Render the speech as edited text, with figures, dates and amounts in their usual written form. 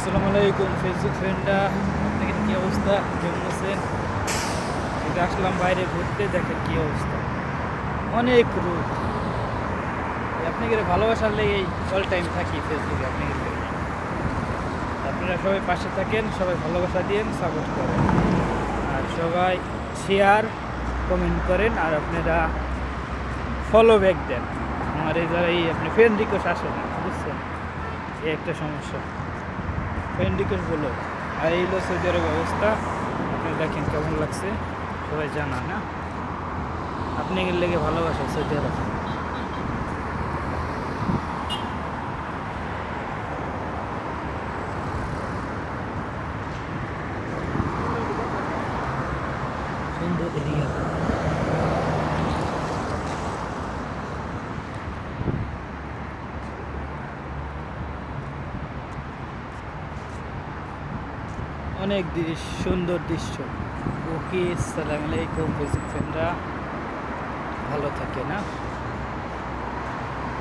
আসসালামু আলাইকুম ফেসবুক ফ্রেন্ডরা, আপনাদের কি অবস্থা? কেমন আছেন? এটা আসলাম বাইরে ঘুরতে, দেখেন কি অবস্থা, অনেক রোদ। আপনাদের ভালোবাসার লেগেই অল টাইম থাকি ফেসবুকে আপনাদের লেগে। আপনারা সবাই পাশে থাকেন, সবাই ভালোবাসা দিন, সাপোর্ট করেন, আর সবাই শেয়ার কমেন্ট করেন, আর আপনারা ফলো ব্যাক দেন। আমার এই যারা আপনি ফ্রেন্ড রিকোয়েস্ট আসে না, বুঝছেন? এই একটা সমস্যা, ফ্রেন্ড রিকোয়েস্ট বলো। আর এই হলো সৌদি আরব অবস্থা। আপনি দেখেন কেমন লাগছে, সবাই জানা না আপনি লেগে ভালোবাসা সৌদি আরব। সুন্দর এরিয়া, অনেক সুন্দর দৃশ্য। ওকে, আসসালামু আলাইকুম ফেসবুক ফ্রেন্ডরা, ভালো থাকে না।